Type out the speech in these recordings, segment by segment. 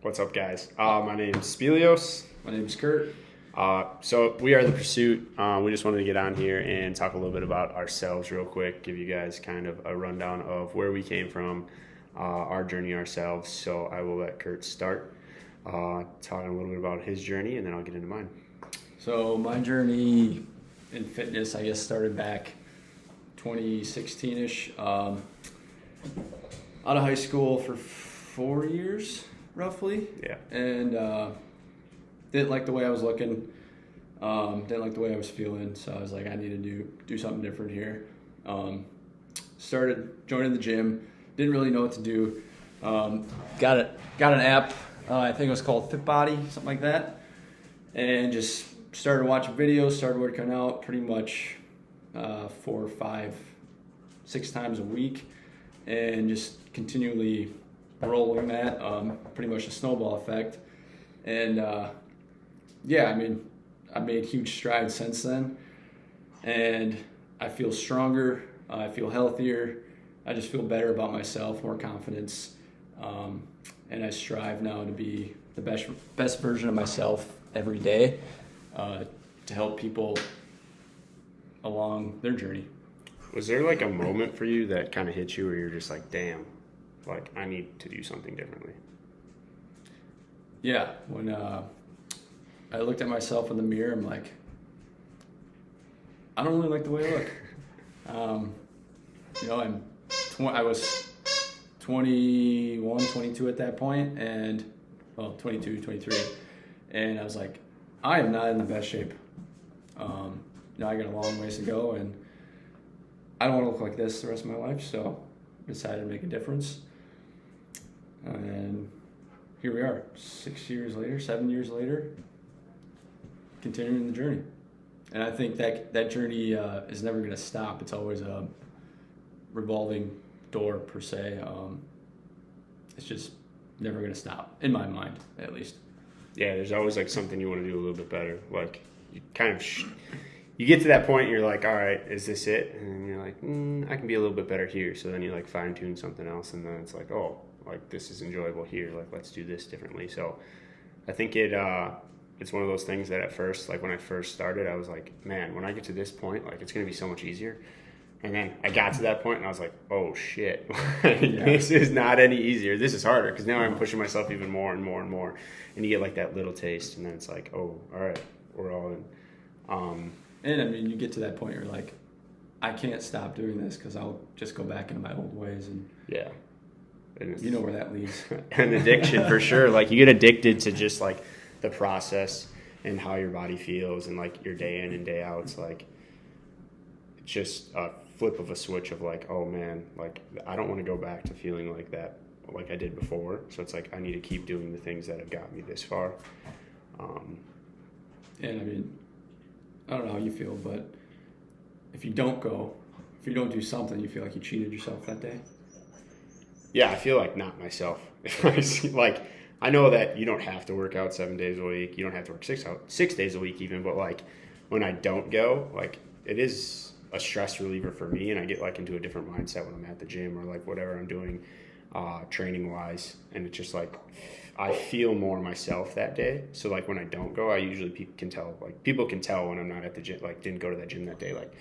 What's up, guys? My name's Spelios. My name's Kurt. So we are The Pursuit. We just wanted to get on here and talk a little bit about ourselves real quick, give you guys kind of a rundown of where we came from, our journey ourselves. So I will let Kurt start talking a little bit about his journey, and then I'll get into mine. So my journey in fitness, I guess, started back 2016-ish. Out of high school for 4 years, roughly. Yeah. And didn't like the way I was looking. Didn't like the way I was feeling. So I was like, I need to do something different here. Started joining the gym. Didn't really know what to do. Got an app. I think it was called FitBody, something like that. And just started watching videos, started working out pretty much 4, 5, 6 times a week. And just continually rolling that, pretty much a snowball effect. And I made huge strides since then. And I feel stronger, I feel healthier, I just feel better about myself, more confidence. And I strive now to be the best version of myself every day to help people along their journey. Was there like a moment for you that kind of hit you where you're just like, damn, like I need to do something differently? Yeah, when I looked at myself in the mirror, I'm like, I don't really like the way I look. I was 21, 22 at that point, and 22, 23, and I was like, I am not in the best shape. I got a long ways to go, and I don't want to look like this the rest of my life, so I decided to make a difference. And here we are, 7 years later, continuing the journey. And I think that journey is never going to stop. It's always a revolving door, per se. It's just never going to stop, in my mind, at least. Yeah, there's always like something you want to do a little bit better. Like you kind of you get to that point and you're like, all right, is this it? And then you're like, I can be a little bit better here. So then you like fine tune something else, and then it's like, oh, like this is enjoyable here. Like let's do this differently. So I think it's one of those things that at first, like when I first started, I was like, man, when I get to this point, like it's gonna be so much easier. And then I got to that point and I was like, oh shit, This is not any easier. This is harder because now I'm pushing myself even more and more and more. And you get like that little taste, and then it's like, oh, all right, we're all in. And you get to that point, you're like, I can't stop doing this because I'll just go back into my old ways. And yeah. And you know where that leads. An addiction for sure. Like you get addicted to just like the process and how your body feels, and like your day in and day out. It's like just a flip of a switch of like, oh man, like I don't want to go back to feeling like that like I did before. So it's like I need to keep doing the things that have got me this far. And I don't know how you feel, but if you don't do something, you feel like you cheated yourself that day. Yeah, I feel like not myself. Like I know that you don't have to work out 7 days a week. You don't have to work 6 days a week even. But like when I don't go, like it is a stress reliever for me, and I get like into a different mindset when I'm at the gym or like whatever I'm doing training wise. And it's just like I feel more myself that day. So like when I don't go, I usually people can tell when I'm not at the gym, like didn't go to that gym that day. Like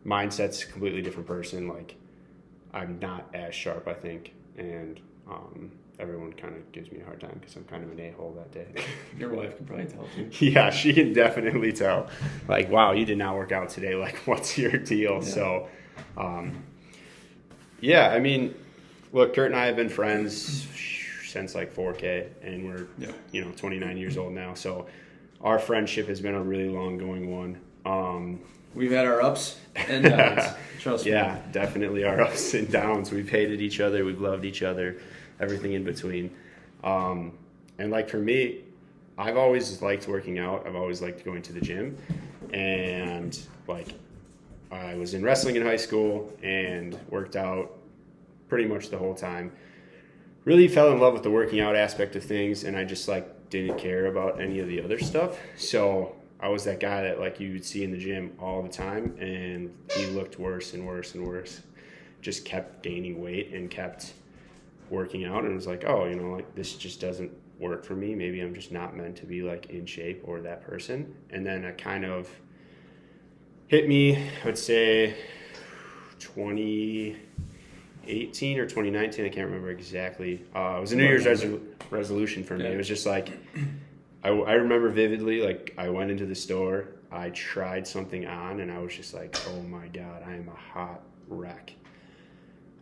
mindset's a completely different person. Like I'm not as sharp, I think, and everyone kind of gives me a hard time because I'm kind of an a-hole that day. Your wife can probably tell too. Yeah, she can definitely tell. Like, wow, you did not work out today. Like, what's your deal? Yeah. So, look, Kurt and I have been friends since like 4K, and we're 29 years old now. So our friendship has been a really long going one. We've had our ups and downs. Trust me. Yeah, definitely our ups and downs. We've hated each other. We've loved each other. Everything in between. And like for me, I've always liked working out. I've always liked going to the gym. And like I was in wrestling in high school and worked out pretty much the whole time. Really fell in love with the working out aspect of things, and I just like didn't care about any of the other stuff. So I was that guy that like you would see in the gym all the time, and he looked worse and worse and worse. Just kept gaining weight and kept working out, and was like, oh, like this just doesn't work for me. Maybe I'm just not meant to be like in shape or that person. And then it kind of hit me, I would say 2018 or 2019. I can't remember exactly. It was a New Year's resolution for me. It was just like, I remember vividly, like I went into the store, I tried something on, and I was just like, oh my God, I am a hot wreck.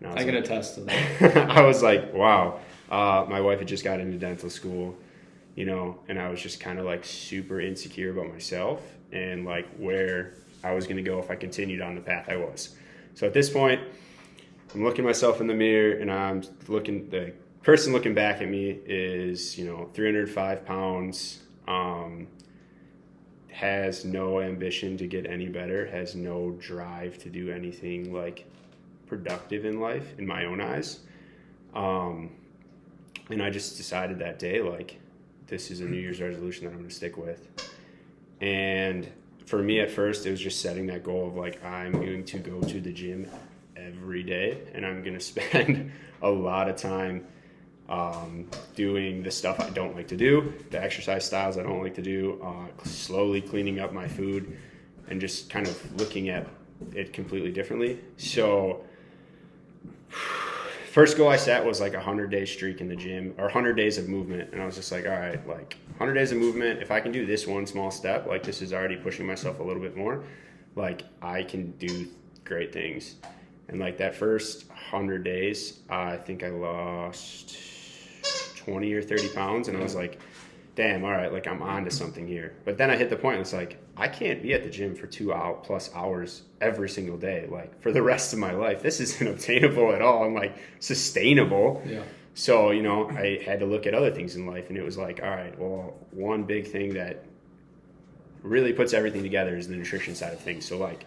I can attest to that. I was like, wow. My wife had just got into dental school, you know, and I was just kind of like super insecure about myself and like where I was going to go if I continued on the path I was. So at this point, I'm looking myself in the mirror, and I'm looking, the person looking back at me is, you know, 305 pounds, has no ambition to get any better, has no drive to do anything like productive in life in my own eyes. And I just decided that day, like, this is a New Year's resolution that I'm going to stick with. And for me at first, it was just setting that goal of like, I'm going to go to the gym every day, and I'm going to spend a lot of time doing the stuff I don't like to do, the exercise styles I don't like to do, slowly cleaning up my food and just kind of looking at it completely differently. So first goal I set was like a 100-day streak in the gym, or 100 days of movement. And I was just like, all right, like 100 days of movement, if I can do this one small step, like this is already pushing myself a little bit more, like I can do great things. And like that first 100 days, I think I lost 20 or 30 pounds. And I was like, damn, all right, like I'm on to something here. But then I hit the point, it's like, I can't be at the gym for 2+ hours every single day, like for the rest of my life. This isn't obtainable at all and like sustainable. Yeah. So, you know, I had to look at other things in life, and it was like, all right, well, one big thing that really puts everything together is the nutrition side of things. So like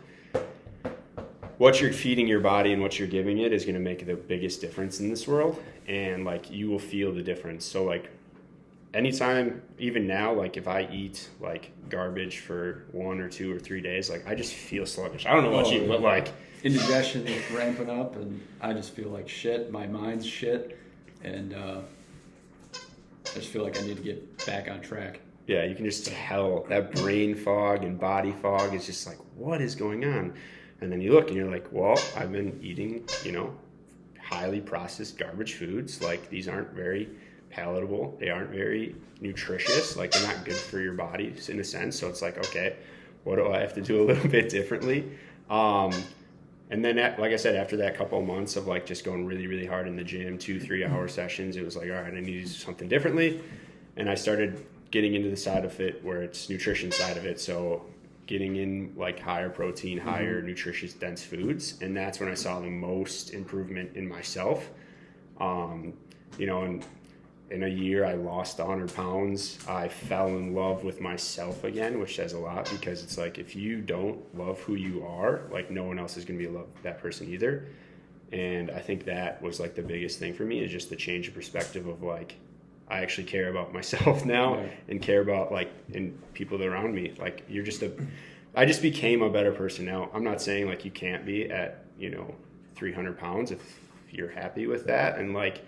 what you're feeding your body and what you're giving it is going to make the biggest difference in this world. And like, you will feel the difference. So like, anytime, even now, like if I eat like garbage for 1 or 2 or 3 days, like I just feel sluggish. I don't know about you, but like indigestion is ramping up, and I just feel like shit. My mind's shit, and I just feel like I need to get back on track. Yeah, you can just tell that brain fog and body fog is just like, what is going on? And then you look and you're like, well, I've been eating, you know, highly processed garbage foods. Like these aren't very palatable. They aren't very nutritious. Like they're not good for your body in a sense. So it's like, okay, what do I have to do a little bit differently? And then, like I said, after that couple of months of like just going really, really hard in the gym, 2-3 hour sessions, it was like, all right, I need to do something differently. And I started getting into the side of it where it's nutrition side of it. So getting in like higher protein, higher nutritious dense foods. And that's when I saw the most improvement in myself. You know, and in a year I lost 100 pounds. I fell in love with myself again, which says a lot, because it's like, if you don't love who you are, like no one else is going to be love that person either. And I think that was like the biggest thing for me, is just the change of perspective of like, I actually care about myself now and care about like in people that are around me. Like I just became a better person now. I'm not saying like you can't be at, you know, 300 pounds if you're happy with that. And like,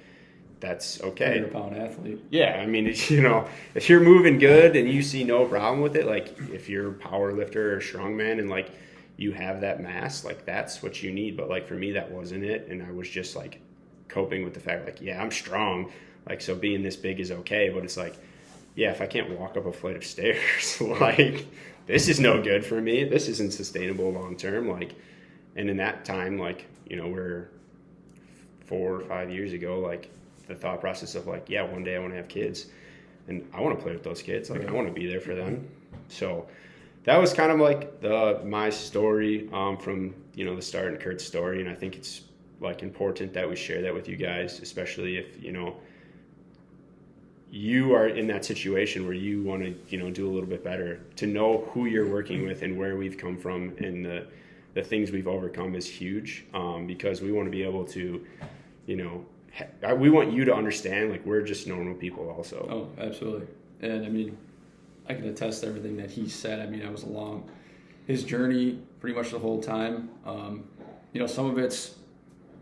that's okay. 100-pound athlete. Yeah. I mean, you know, if you're moving good and you see no problem with it, like if you're a power lifter or a strongman and like you have that mass, like that's what you need. But like for me, that wasn't it. And I was just like coping with the fact like, yeah, I'm strong. Like, so being this big is okay, but it's like, yeah, if I can't walk up a flight of stairs, like, this is no good for me. This isn't sustainable long term. Like, and in that time, like, you know, we're 4 or 5 years ago, like, the thought process of like, yeah, one day I want to have kids, and I want to play with those kids. Like, I want to be there for them. So that was kind of like my story from, you know, the start and Kurt's story. And I think it's like important that we share that with you guys, especially if, you know, you are in that situation where you want to, you know, do a little bit better. To know who you're working with and where we've come from and the things we've overcome is huge, because we want to be able to, you know, we want you to understand, like, we're just normal people also. Oh, absolutely. And I mean, I can attest to everything that he said. I mean, I was along his journey pretty much the whole time. You know, some of it's,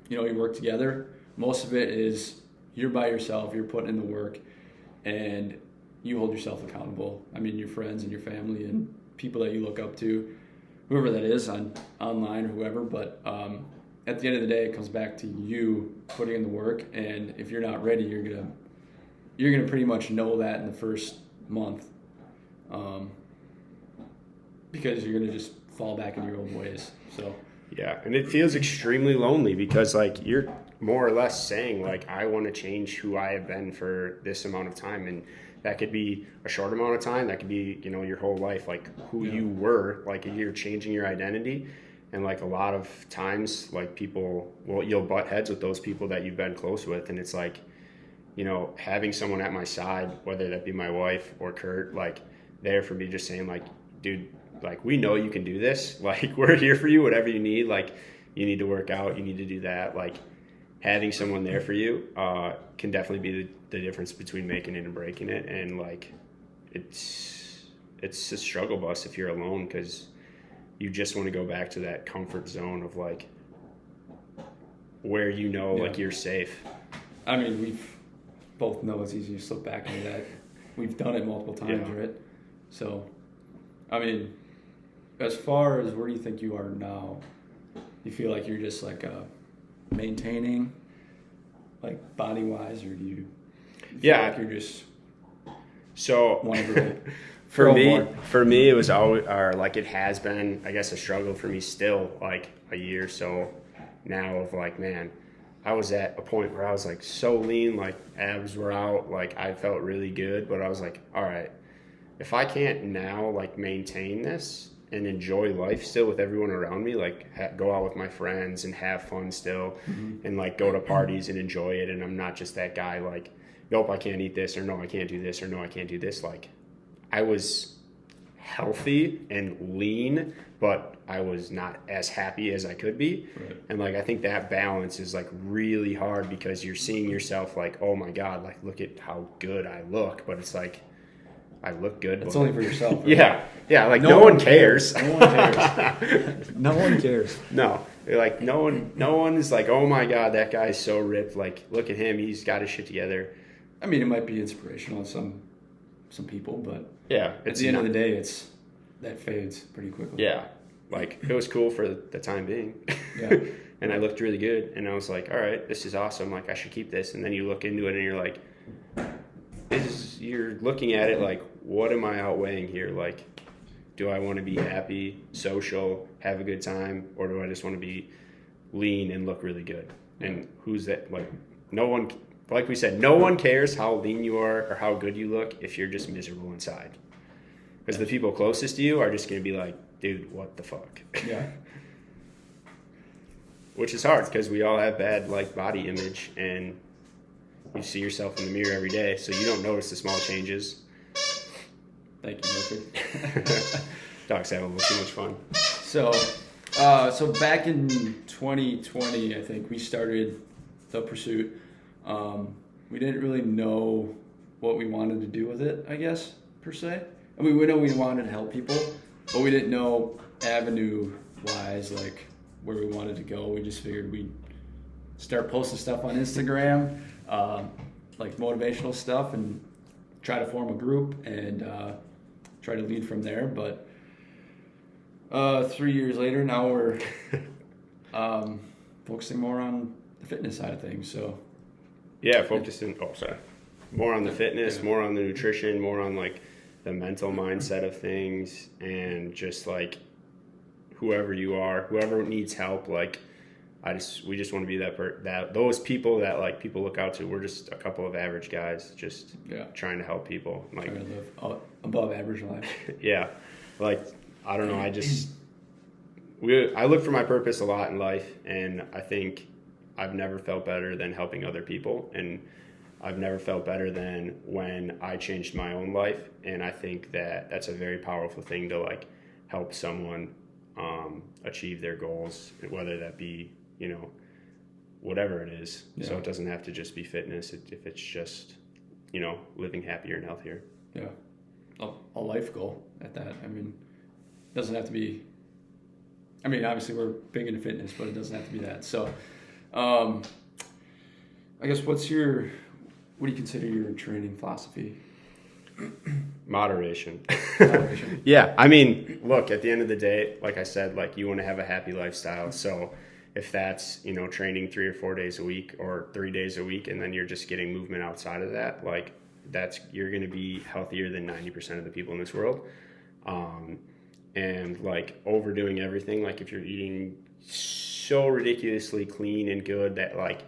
you know, you work together. Most of it is you're by yourself, you're putting in the work. and you hold yourself accountable. I mean, your friends and your family and people that you look up to, whoever that is online or whoever, but at the end of the day, it comes back to you putting in the work, and if you're not ready, you're gonna pretty much know that in the first month, because you're gonna just fall back in your old ways. So yeah, and it feels extremely lonely because like you're more or less saying like I want to change who I have been for this amount of time, and that could be a short amount of time, that could be, you know, your whole life, like who you were, like you're changing your identity. And like a lot of times, like people, well, you'll butt heads with those people that you've been close with, and it's like, you know, having someone at my side, whether that be my wife or Kurt, like there for me, just saying like, dude, like we know you can do this, like we're here for you, whatever you need, like you need to work out, you need to do that, like having someone there for you can definitely be the difference between making it and breaking it. And like it's a struggle bus if you're alone, because you just want to go back to that comfort zone of like where you know like you're safe. I mean, we've both know it's easy to slip back into that. We've done it multiple times, right? So, I mean, as far as where do you think you are now? You feel like you're just like maintaining, like body wise, or do you feel like you're just want to grow? For me, it was always, or like it has been, I guess, a struggle for me still, like a year or so now of like, man, I was at a point where I was like so lean, like abs were out, like I felt really good, but I was like, all right, if I can't now like maintain this and enjoy life still with everyone around me, like go out with my friends and have fun still, and like go to parties and enjoy it, and I'm not just that guy like, nope, I can't eat this, or no, I can't do this, or no, I can't do this, like I was healthy and lean, but I was not as happy as I could be. Right. And like I think that balance is like really hard, because you're seeing yourself like, oh my God, like look at how good I look, but it's like I look good. It's only for yourself. Right? Yeah, like no one cares. No one cares. No one cares. No. Like no one is like, oh my God, that guy's so ripped. Like look at him, he's got his shit together. I mean, it might be inspirational to some people, but yeah, at the end of the day, that fades pretty quickly. Yeah, like it was cool for the time being. Yeah. And I looked really good, and I was like, all right, this is awesome, like I should keep this. And then you look into it and you're like, you're looking at it like, what am I outweighing here? Like, do I want to be happy, social, have a good time, or do I just want to be lean and look really good? And who's that? Like no one, like we said, no one cares how lean you are or how good you look if you're just miserable inside. Because the people closest to you are just going to be like, dude, what the fuck? Yeah. Which is hard, because we all have bad like body image, and you see yourself in the mirror every day, so you don't notice the small changes. Thank you, Milford. Dogs have a little too much fun. So back in 2020, I think we started the pursuit. We didn't really know what we wanted to do with it, I guess, per se. I mean, we know we wanted to help people, but we didn't know avenue-wise, like, where we wanted to go. We just figured we'd start posting stuff on Instagram, like motivational stuff, and try to form a group and try to lead from there. But 3 years later, now we're focusing more on the fitness side of things. So yeah, more on the fitness, more on the nutrition, more on like the mental mindset of things, and just like whoever you are, whoever needs help, like we just want to be that those people that like people look out to. We're just a couple of average guys just trying to help people, like trying to live above average life. Yeah, like I don't know, I look for my purpose a lot in life, and I think I've never felt better than helping other people, and I've never felt better than when I changed my own life. And I think that that's a very powerful thing to like help someone achieve their goals, whether that be, you know, whatever it is. Yeah. So it doesn't have to just be fitness if it's just, you know, living happier and healthier. Yeah. A life goal at that. I mean, it doesn't have to be, I mean, obviously we're big into fitness, but it doesn't have to be that. So, I guess what's your what do you consider your training philosophy? Moderation. Moderation. Yeah, I mean, look, at the end of the day, like I said, like you want to have a happy lifestyle. So if that's, training 3 or 4 days a week or 3 days a week, and then you're just getting movement outside of that, like you're going to be healthier than 90% of the people in this world. And like overdoing everything, like if you're eating so ridiculously clean and good that like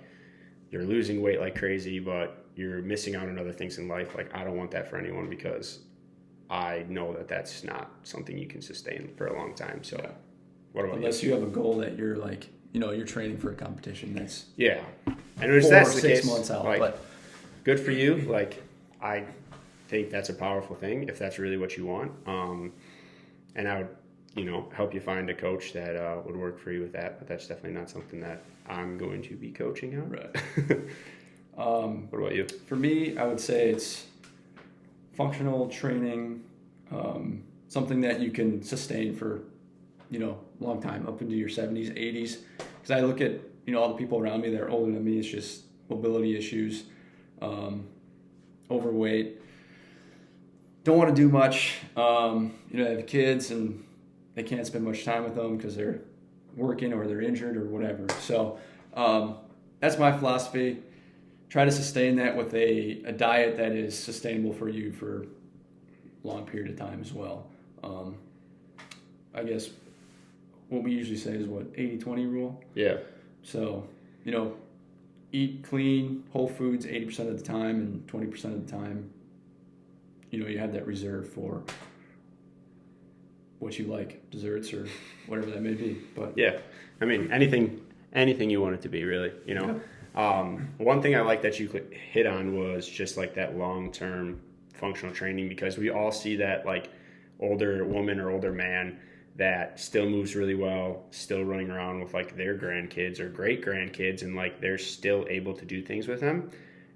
you're losing weight like crazy, but you're missing out on other things in life. Like I don't want that for anyone, because I know that that's not something you can sustain for a long time. So what about unless you have a goal that you're like, you're training for a competition that's and if 4 that's or the 6 case, months out, like, but good for you. Like I think that's a powerful thing if that's really what you want. And I would, help you find a coach that would work for you with that. But that's definitely not something that I'm going to be coaching on. Right. What about you? For me, I would say it's functional training, something that you can sustain for, a long time, up into your 70s, 80s. Because I look at, all the people around me that are older than me, it's just mobility issues, overweight, don't want to do much. They have kids and they can't spend much time with them because they're working or they're injured or whatever. So that's my philosophy. Try to sustain that with a diet that is sustainable for you for a long period of time as well. I guess what we usually say is 80-20 rule. Yeah. So, eat clean, whole foods 80% of the time, and 20% of the time, you have that reserve for what you like, desserts or whatever that may be. But yeah, I mean, anything you want it to be, really, One thing I like that you hit on was just like that long-term functional training, because we all see that like older woman or older man that still moves really well, still running around with like their grandkids or great grandkids, and like they're still able to do things with them.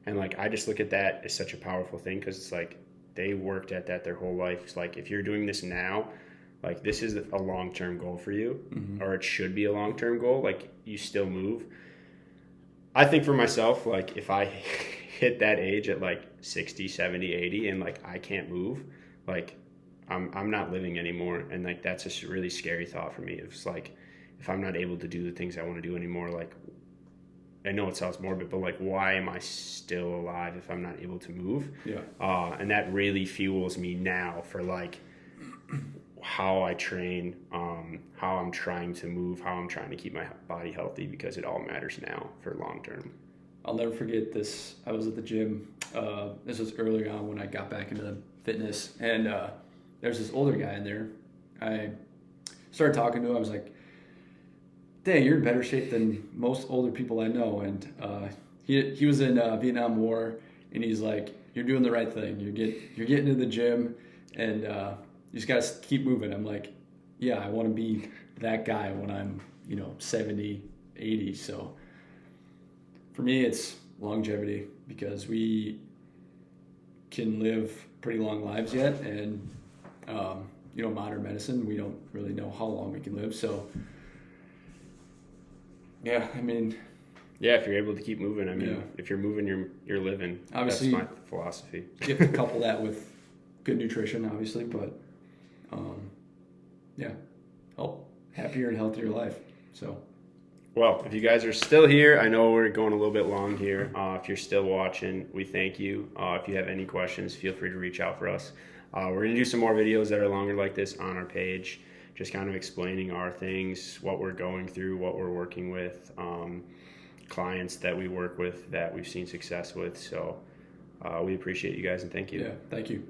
And like I just look at that as such a powerful thing, because it's like they worked at that their whole life. It's like if you're doing this now, like this is a long-term goal for you, or it should be a long-term goal. Like you still move. I think for myself, like if I hit that age at like 60, 70, 80 and like I can't move, like I'm not living anymore. And like that's a really scary thought for me. It's like if I'm not able to do the things I want to do anymore, like I know it sounds morbid, but like why am I still alive if I'm not able to move? Yeah. And that really fuels me now for like how I train, how I'm trying to move, how I'm trying to keep my body healthy, because it all matters now for long term. I'll never forget this. I was at the gym. This was earlier on when I got back into the fitness, and there's this older guy in there. I started talking to him. I was like, dang, you're in better shape than most older people I know. And he was in Vietnam War, and he's like, you're doing the right thing. You're getting to the gym, and you just got to keep moving. I'm like, yeah, I want to be that guy when I'm, 70, 80. So for me, it's longevity, because we can live pretty long lives yet. And, modern medicine, we don't really know how long we can live. So, yeah, I mean... Yeah, if you're able to keep moving, I mean, if you're moving, you're living. Obviously, that's my philosophy. You have to couple that with good nutrition, obviously, but happier and healthier life. So, well, if you guys are still here, I know we're going a little bit long here. If you're still watching, we thank you. If you have any questions, feel free to reach out for us. We're going to do some more videos that are longer like this on our page, just kind of explaining our things, what we're going through, what we're working with, clients that we work with that we've seen success with. So we appreciate you guys, and thank you. Yeah, thank you.